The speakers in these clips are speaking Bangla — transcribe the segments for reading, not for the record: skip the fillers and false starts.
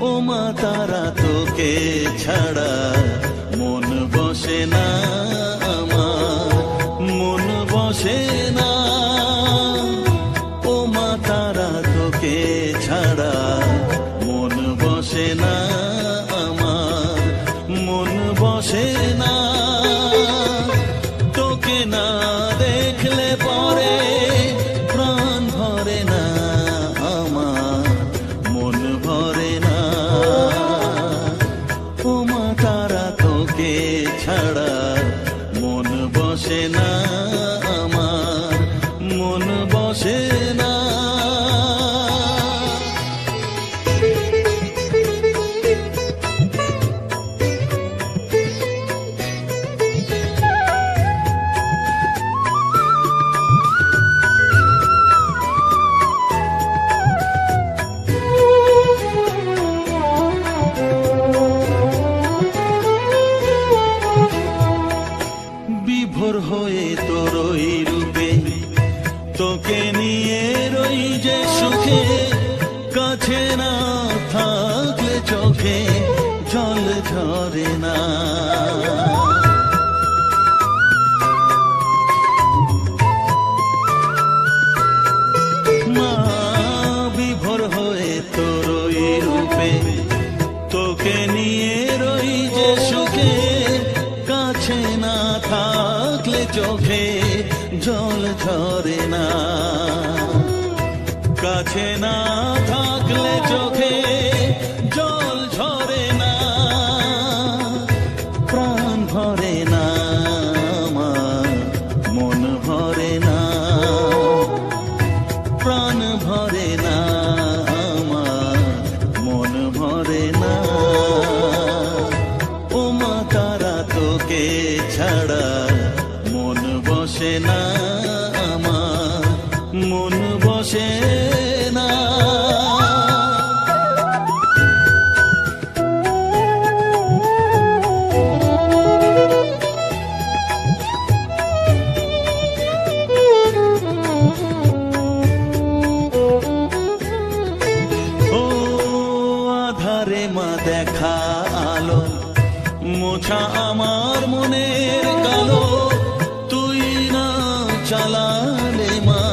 ও মা তারা তোকে ছাড়া মন বসে না আমার, মন বসে না। ও মা তারা তোকে ছাড়া মন বসে না আমার, মন বসে না। তোকে না দেখলে পরে প্রাণ ভরে না আমার, মন ভরে না। ও মা তারা তোকে ছাড়া মন বসে না আমার, মন বসে না। বিভোর হয়ে তোর ওই রূপে তোকে নিয়ে রই যে সুখে, কাছে না থাকলে চোখে জল ঝরে না। মা বিভোর হয়ে তোর ওই রূপে তোকে নিয়ে রই যে সুখে, কাছে না থাকলে চোখে জল ঝরে না। কাছে না থাকলে চোখে জল ঝরে না, প্রাণ ভরে না আমার, মন ভরে না, প্রাণ ভরে না আমার, মন ভরে না। ও মা তারা তোকে ছাড়া মন বসে না আমার, মন বসে না। ও আধারে মা দেখা আলো, মোছা আমার মনের কালো। তুই না চালালে মা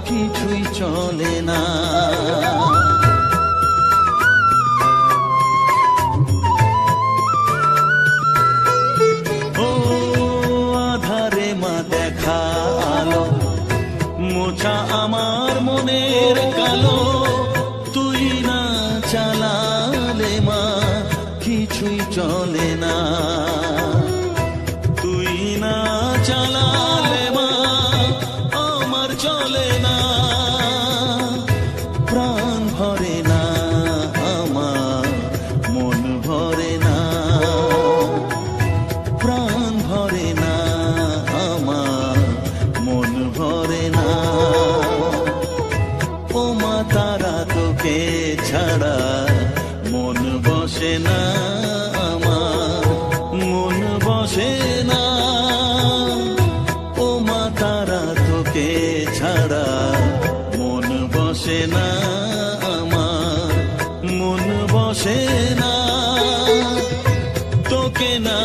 কিছুই চলে না। ও আধারে মা দেখা আলো, মোছা আমার মনের কালো। তুই না চালালে মা কিছুই চলে না। তুই না চালালে মা আমার চলে না, প্রাণ ভরে না আমার, মন ভরে না, প্রাণ ভরে না আমার, মন ভরে না। ও মা তারা তোকে ছাড়া মন বসে না আমার, মন বসে না। ও মা তারা তোকে ছাড়া মন বসে না আমার, মন বসে না। তোকে না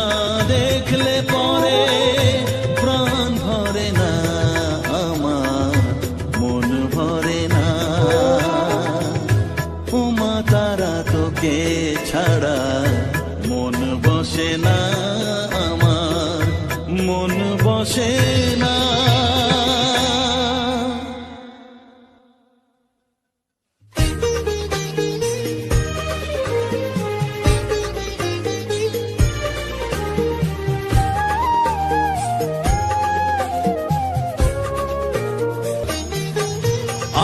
দেখলে পরে প্রাণ ভরে না আমার, মন ভরে না। ও মা তারা তোকে ছাড়া মন বসে না আমার, মন বসে না।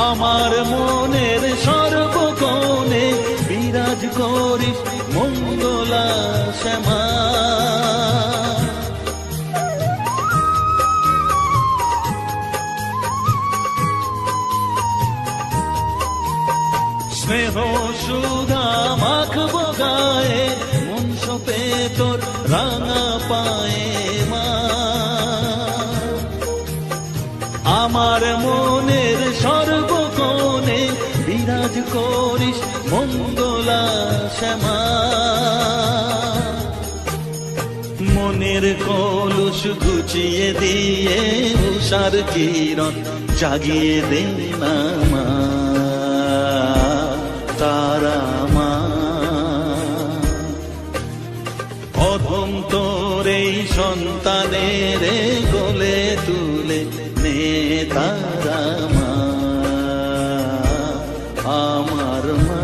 আমার মনের সর্বকোণে বিরাজ করিস মঙ্গলা শ্যামা। স্নেহ সুধা মাখব গায়ে, মন সপে তোর রাঙা পায়ে মা। আমার মনের সর্বকোণে বিরাজ করিস মঙ্গলা শ্যামা। মনের কলুষ ঘুচিয়ে দিয়ে উষার কিরণ জাগিয়ে দে না মা, তারা মা। অধম তোর এই সন্তানের কোলে তুলে নে তারা মা, আমার মা।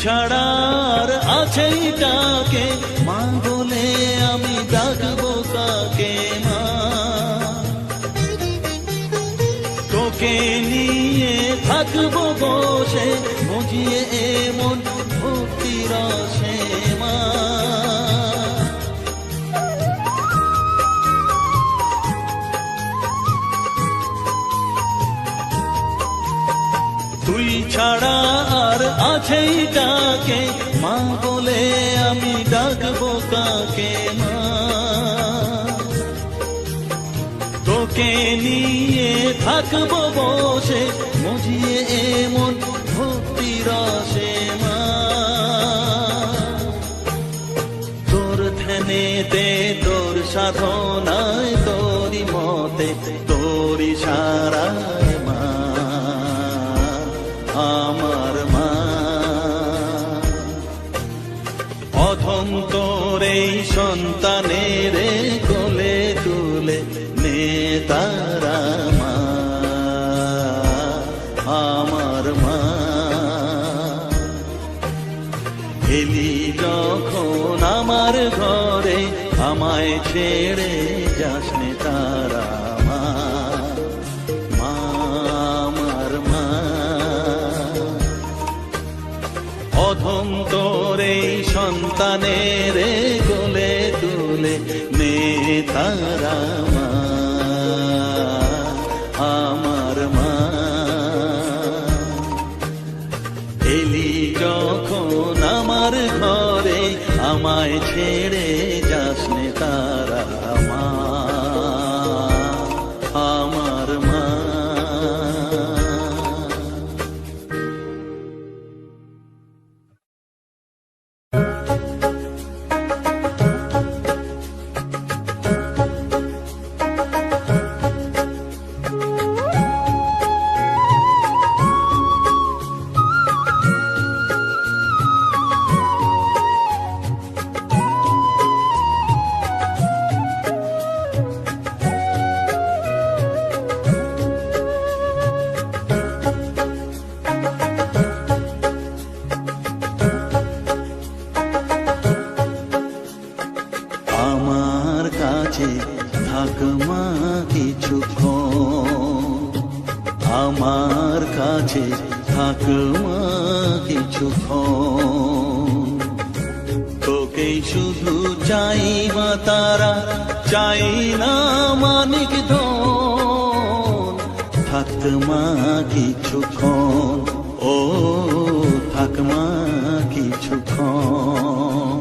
ছাড়ার আছেই কাকে মা বলে আমি ডাকবো কাকে মা। তোকে নিয়ে থাকবো বসে বুঝিয়ে এমন ভক্তি রসে মা। তুই ছাড়া আর আছেই কাকে মা বলে আমি ডাকবো কাকে মা। তোকে নিয়ে থাকবো বসে বুঝিয়ে এমন ভক্তি রসে মা। তোর ধ্যানেতে তোর সাধনায় তোরি মতে তোরি সারায় মা, আমার মা। অধম তোর এই সন্তানের কোলে তুলে নে তারা মা, আমার মা। এলি যখন আমার ঘরে আমায় ছেড়ে যাস নে তারা মা, মা আমার মা। অধম তোর এই সন্তানের কোলে তুলে নে তারা মা, আমার মা। এলি যখন আমার ঘরে আমায় ছেড়ে যাস নে তারা মা, আমার মা। থাক মা কিছুক্ষণ, আমার কাছে থাক মা কিছুক্ষণ। তোকেই শুধু চাই মা তারা, চাই না মানিক ধন। থাক মা কিছুক্ষণ, ও থাক মা কিছুক্ষণ,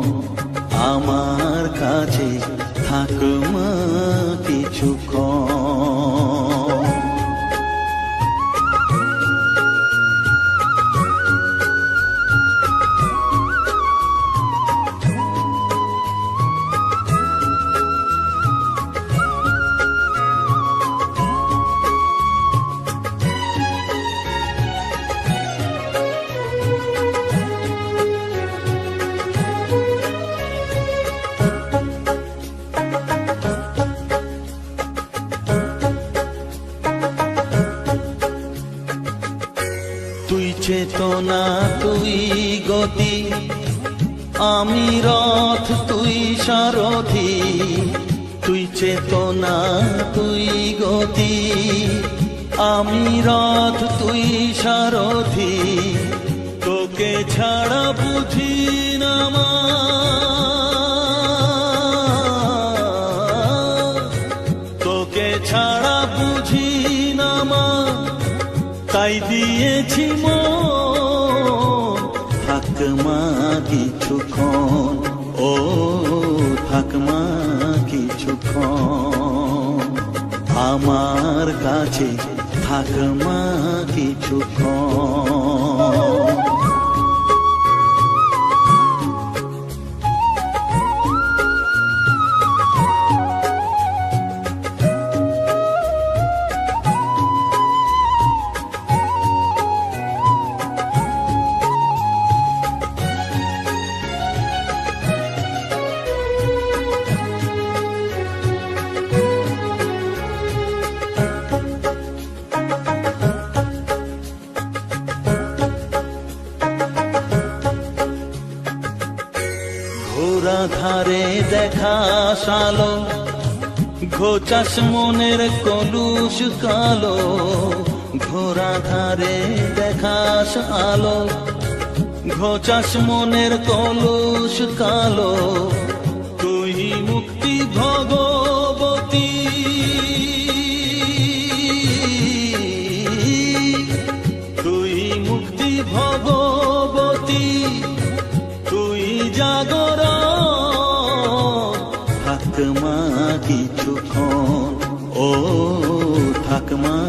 আমার কাছে থাক মা কিছুক্ষণ। তুই চেতনা তুই গতি, আমি রথ তুই সারথি। তুই চেতনা তুই গতি, আমি রথ তুই সারথি, তোকে ছাড়া বুঝি না মা, তোকে ছাড়া বুঝি না মা, তাই দিয়েছি মন। থাক মা কিছুক্ষণ, ও থাক মা কিছুক্ষণ, আমার কাছে থাক মা কিছুক্ষণ। ঘোড়া ধারে দেখা সালো, ঘোচাস মনের কলুষ কালো। ঘোড়া ধারে দেখাস আলো, ঘোচাস মনের কলুষ কালো। তুই মুক্তি ভগবতী, তুই মুক্তি ভগবতী, তুই জাগর। থাক মা কিছুক্ষণ, ও থাক মা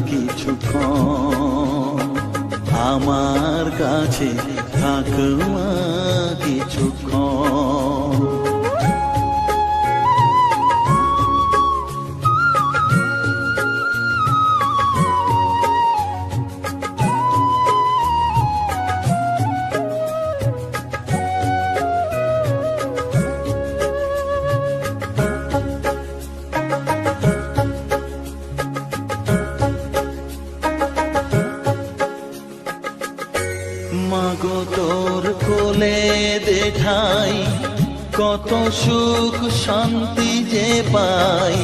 কিছুক্ষণ, আমার কাছে থাক মা কিছুক্ষণ। মাগো তোর কোলে দেখাই, কত সুখ শান্তি যে পাই।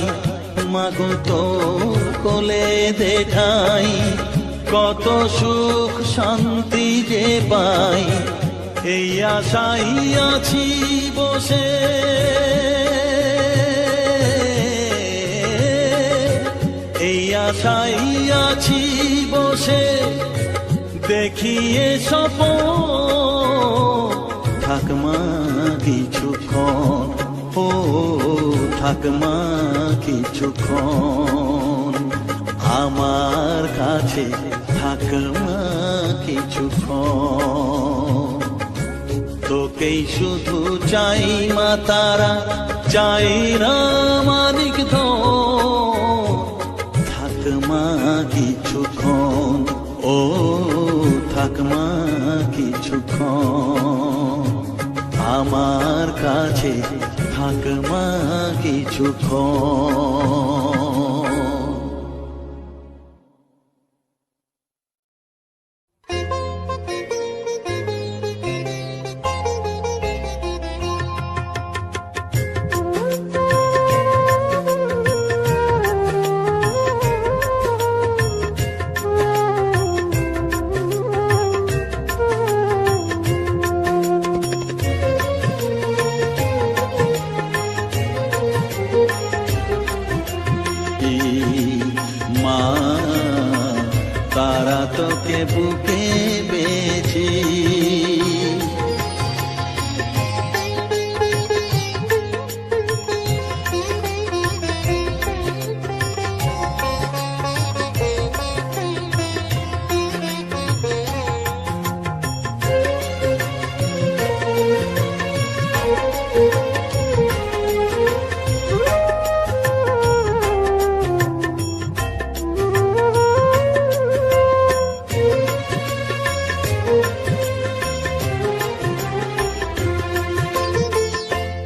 মাগো তোর কোলে দেখাই, কত সুখ শান্তি যে পাই। এই আশাই আছি বসে, এই আশাই আছি বসে, দেখিয়ে স্বপন। থাক মা কিছুক্ষণ, ও থাক মা কিছুক্ষণ, আমার কাছে থাক মা কিছুক্ষণ। তোকেই শুধু চাই মা তারা, চাই না মানিক ধন। থাক মা কিছুক্ষণ, ও থাক মা কিছুক্ষণ, আমার কাছে থাক মা কিছুক্ষণ। মা তারা তোকে বুকে বেঁচে,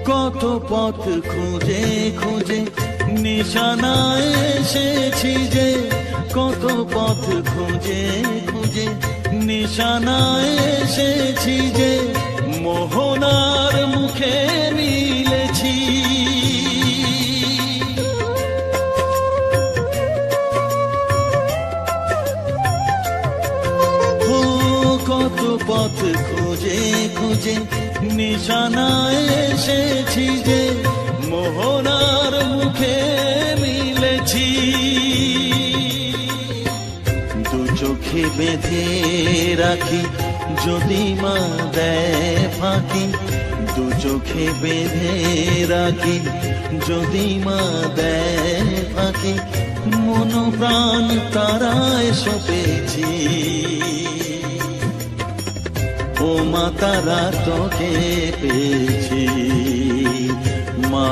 কত পথ খুঁজে খুঁজে নিশানায় এসেছি যে, কত পথ খুঁজে খুঁজে নিশানায় এসেছি যে, মোহনার মুখে মিলেছি। কত পথ খুঁজে খুঁজে নিশানায় এসেছি যে মোহনার মুখে মিলেছি। দু চোখে বেঁধে রাখি যদি মা দেয় ফাঁকি, দু চোখে বেঁধে রাখি যদি মা দেয় ফাঁকি, মন প্রাণ তারায় সপেছি। ও মা তারা তোকে পেয়েছি, মা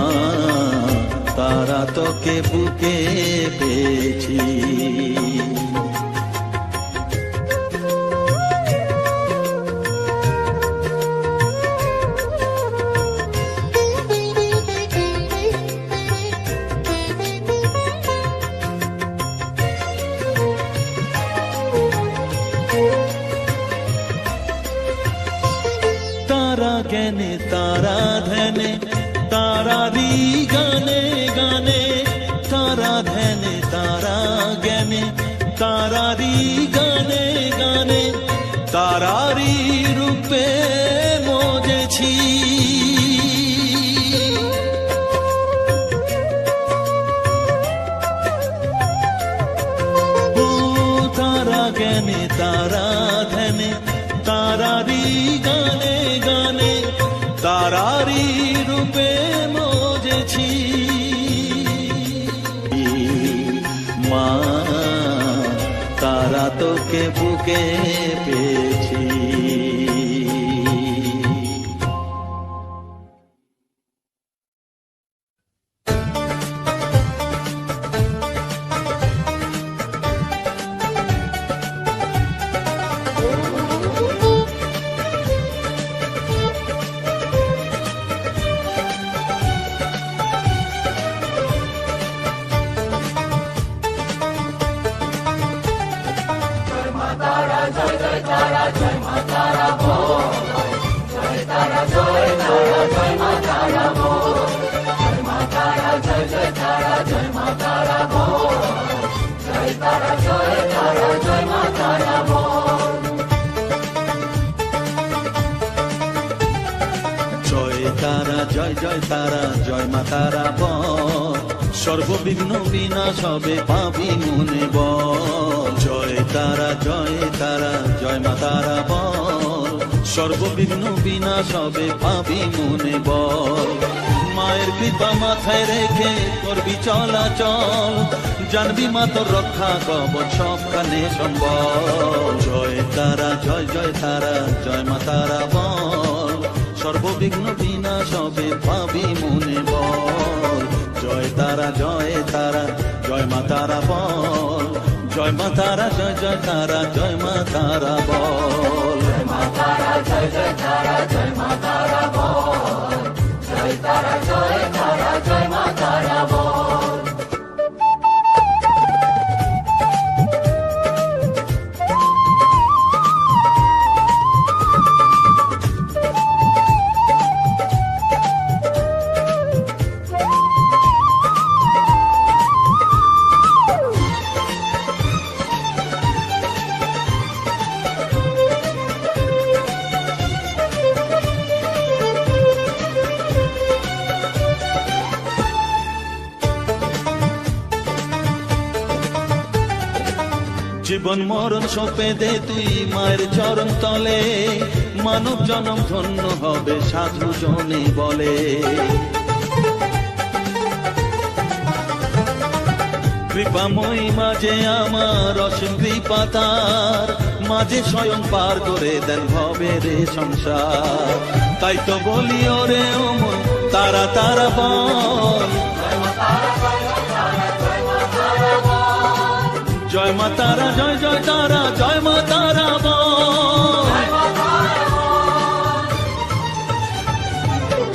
তারা তোকে বুকে পেয়েছি। তারা জ্ঞানে তারা ধ্যানে তারারি গানে গানে, তারা ধ্যানে তারা জ্ঞানে তারারি গানে গানে, তারারি রূপে মজেছি। ও তারা জ্ঞানে তারা ধ্যানে তারারি গানে গানে, তারারি রূপে মজেছি। মা তারা তোকে বুকে পেয়েছি। তারা জয় জয় তারা জয় মা তারা বল, সর্ববিঘ্ন বিনাশ হবে পাবি মনে বল। জয় তারা জয় মা তারা বল, সর্ববিঘ্ন বিনাশ হবে পাবি মনে বল। মায়ের কৃপা মাথায় রেখে করবি চলাচল, জানবি মা তোর রক্ষা কবচ সবখানে সম্বল। জয় তারা জয় তারা জয় মা তারা বল, সর্ববিঘ্ন বিনাশ হবে পাবি মনে বল। জয় তারা জয় মা তারা বল, জয় মা তারা জয় তারা জয় মা তারা বল। জয় মা তারা জয় তারা জয় মা তারা বল, জয় তারা জয় মা তারা বল। জীবন মরণ সঁপে দে তুই মায়ের চরণ তলে, মানব জনম ধন্য হবে সাধু জনে বলে। কৃপাময়ী মাঝে আমার অসীম কৃপা তার, মাঝে স্বয়ং পার করে দেন ভবের সংসার। তাই তো বলি ওরে ও মন তারা তারা বল, জয় মা তারা জয় তারা জয় মা তারা বল।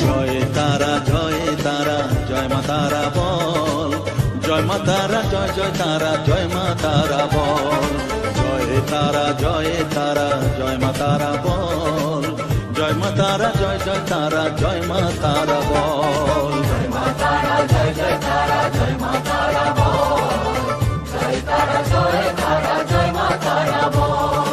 জয় তারা জয় মা তারা বল, জয় মা তারা জয় তারা জয় মা তারা বল। জয় তারা জয় মা তারা বল, জয় মা তারা জয় তারা জয় মা তারা বল। জয় মা তারা জয় তারা জয় মা তারা বল, জয় তারা জয় মা তারা বল।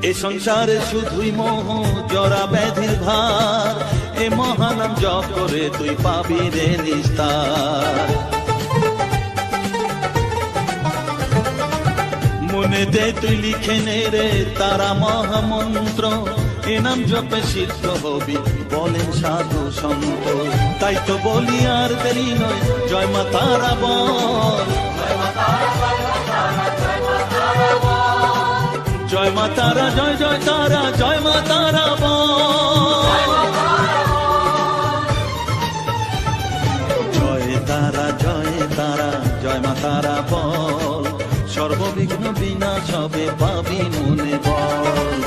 এ সংসারে শুধুই মোহ জরা ব্যাধির ভার, এ মহানাম জপ করে তুই পাবি রে নিস্তার। মনে দে তুই লিখে নে রে তারা মহামন্ত্র, এ নাম জপে সিদ্ধ হবি বলেন সাধু সন্ত। তাই তো বলি আর দেরি নয়, জয় মা তারা বল, জয় মা তারা, জয় জয় তারা, জয় মা তারা বল, জয় তারা, জয় তারা, জয় মা তারা বল, সর্ববিঘ্ন বিনাশ হবে পাবি মনে বল।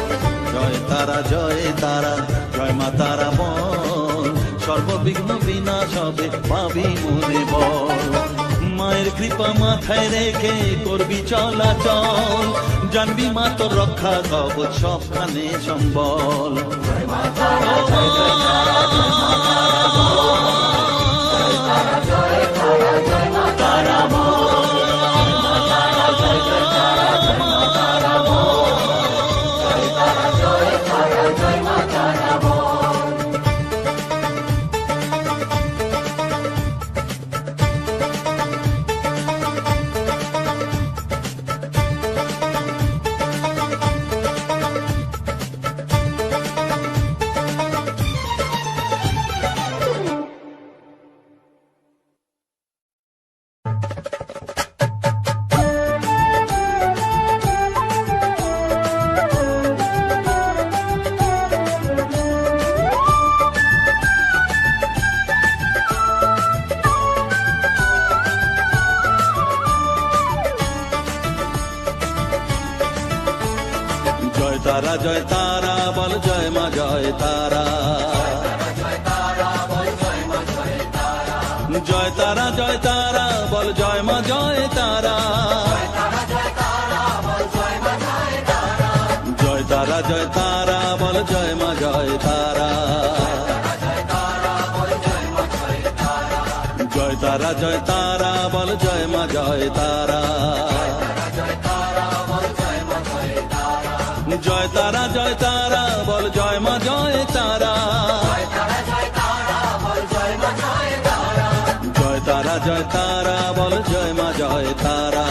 জয় তারা, জয় তারা, জয় মা তারা বল, সর্ববিঘ্ন বিনাশ হবে পাবি মনে বল। মায়ের কৃপা মাথায় রেখে করবি চলাচল, জানবি মা তোর রক্ষা কবচ সবখানে সম্বল। তারা, জয় তারা বল, জয় মা জয় তারা, জয় তারা, জয় তারা বল, জয় মা জয় তারা, জয় তারা, জয় তারা বল, জয় মা জয় তারা, জয় তারা, জয় তারা বল, জয় মা জয় তারা, জয় তারা, জয় তারা বল, জয় মা জয় তারা, জয় তারা, জয় তারা বল, জয় মা জয় তারা।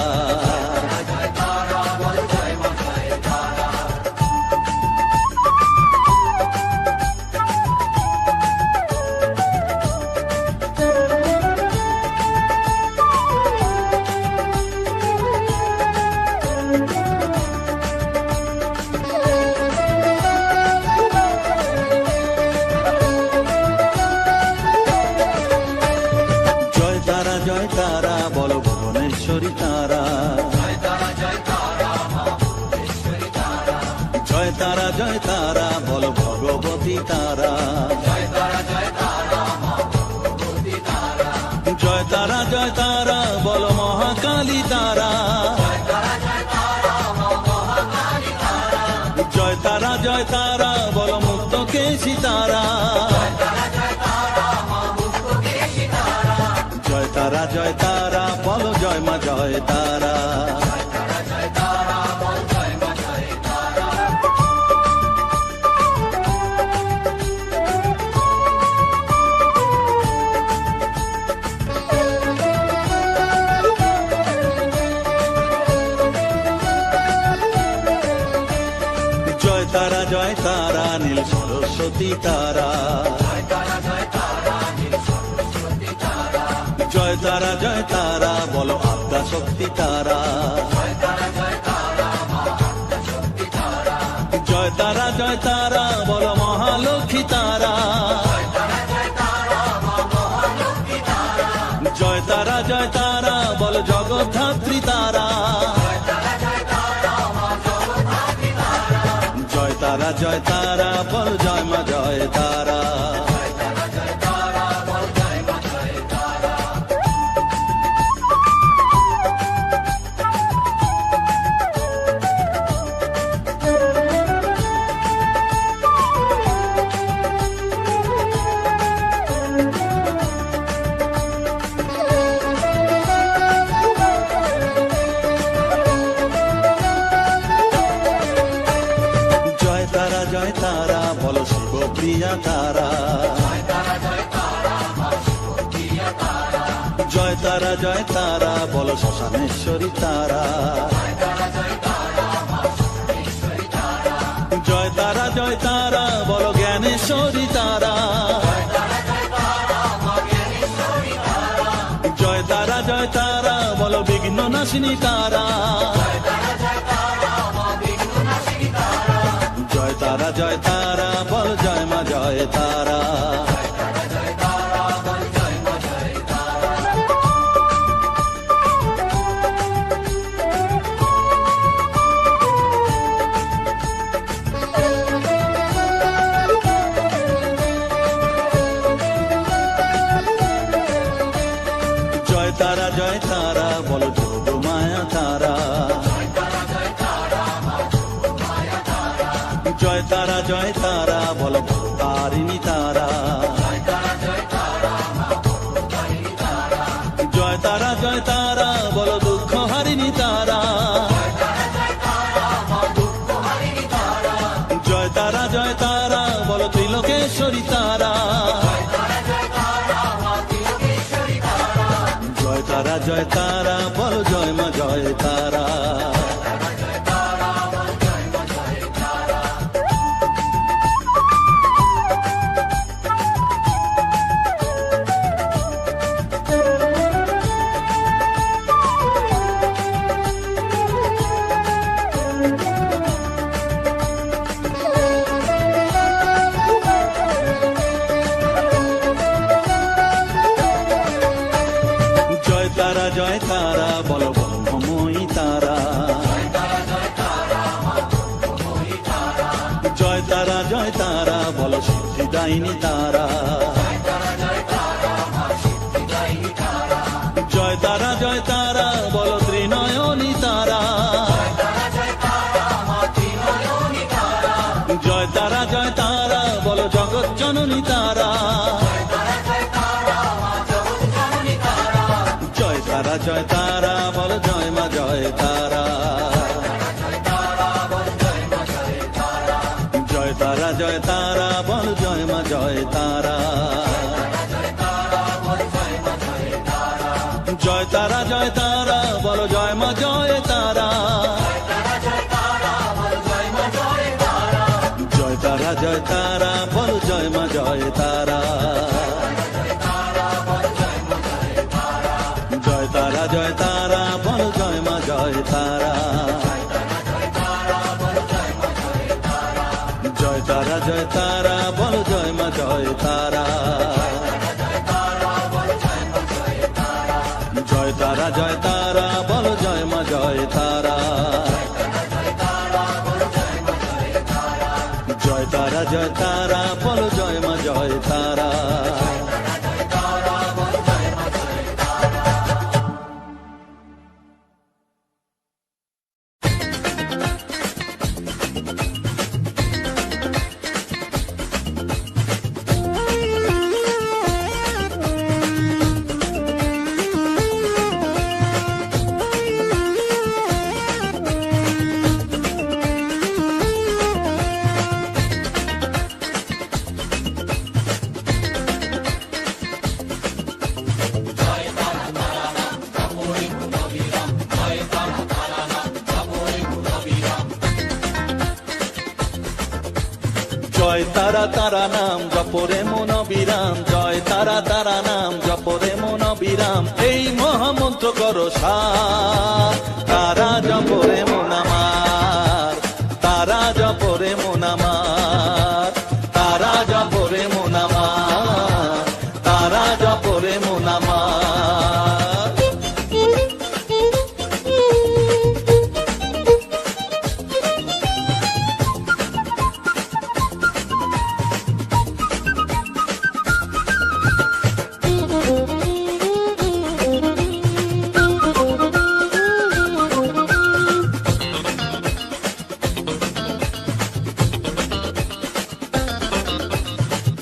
জয় তারা বল, ভুবনেশ্বরী তারা, জয় তারা, জয় তারা বল, ভগবতী তারা, জয় তারা, জয় তারা বল, মহাকালী তারা, জয় তারা, জয় তারা বল, মুক্তকেশী তারা, জয় তারা, জয় তারা বল, জয় মা জয় তারা। জয় তারা, জয় তারা নীল সরস্বতী তারা, জয় তারা, জয় তারা বলো আদ্যা শক্তি তারা, জয় তারা, জয় তারা বলো মহালক্ষ্মী তারা, জয় তারা, জয় তারা বলো জগদ্ধাত্রী তারা, জয় তারা, জয় তারা বল, জয় মা জয় তারা। দিয়া তারা, জয় তারা বলো শ্মশানেশ্বরী তারা, জয় তারা বলো জ্ঞানেশ্বরী তারা, জয় তারা বলো বিঘ্ন নাশিনী তারা, জয় তারা বল জয় মা জয় তারা। জয় তারা বলো যোগ মায়া তারা, জয় তারা বলো তারিণী তারা, জয় তারা বলো দুঃখ হারিণী তারা, জয় তারা বলো ত্রিলোকেশ্বরী তারা, জয় তারা বলো জয় মা জয় তারা। জয় তারা বলো ব্রহ্মময়ী তারা, জয় তারা বলো সিদ্ধিদায়িনী তারা, জয় তারা বলো ত্রিনয়নী তারা, জয় তারা বলো জগৎ জননী তারা, জয় তারা বল জয় মা জয় তারা, জয় তারা বল জয় মা জয় তারা, জয় তারা বল জয় মা জয় তারা, জয় তারা বল জয় মা জয় তারা, জয় তারা বল জয় মা জয় তারা, জয় তারা বল জয় মা জয় তারা, জয় তারা বল জয় মা জয় তারা, জয় তারা বল জয় মা জয় তারা। জয় তারা নাম জপরে মন বিরাম, জয় তারা নাম জপরে মন বিরাম, এই মহামন্ত্র করো সার, তারা জপরে মন আমার, তারা জপরে মন আমার, তারা জপরে মন আমার, তারা জপরে মন আমার।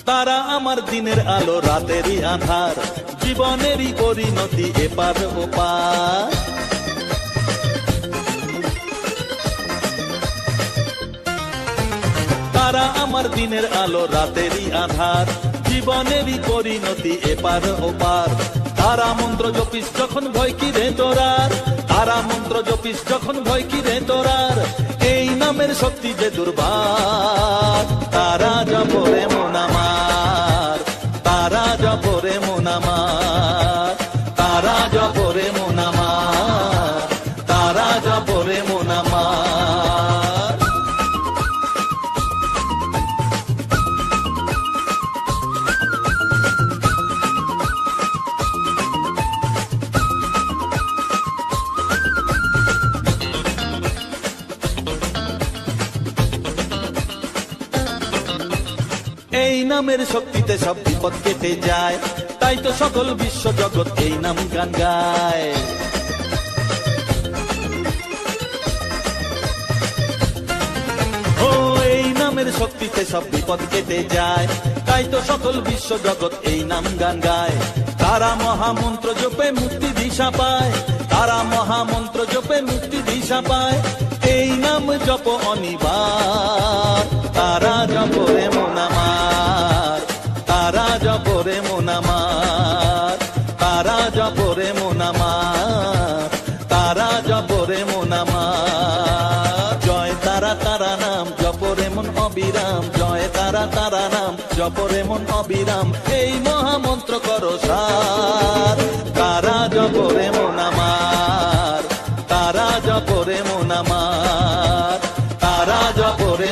তারা আমার দিনের আলো রাতেরই আধার, জীবনেরই পরিণতি এপার ওপার। তারা আমার দিনের আলো রাতেরই আধার, জীবনেরই পরিণতি এপার ওপার। তারা মন্ত্র জপিস যখন ভয় কি রে তোরার, তারা মন্ত্র জপিস যখন ভয় কি রে তোরার, এই নামের শক্তি যে দুর্বার। তারা জপরে মন আমার, তারা জপরে মন আমার, তারা জপরে মন আমার, তারা জপরে মন আমার। এই নামের শক্তিতে সব বিপদ কেটে যায়, তাই তো সকল বিশ্ব জগৎ এই নাম গান গায়। ও এই নামের শক্তিতে সব বিপদ কেটে যায়, তাই তো সকল বিশ্ব জগৎ এই নাম গান গায়। তারা মহামন্ত্র জপে মুক্তি দিশা পায়, তারা মহামন্ত্র জপে মুক্তি দিশা পায়, এই নাম জপ অনিবার। তারা জপরে মন আমার, তারা জপরে মন আমার, তারা জপরে মন আমার, তারা জপরে মন আমার। জয় তারা তারা নাম জপরে মন অবিরাম, জয় তারা তারা নাম জপরে মন অবিরাম, এই মহামন্ত্র করো সার। তারা জপরে মন আমার, তারা জপরে মন আমার, তারা জপরে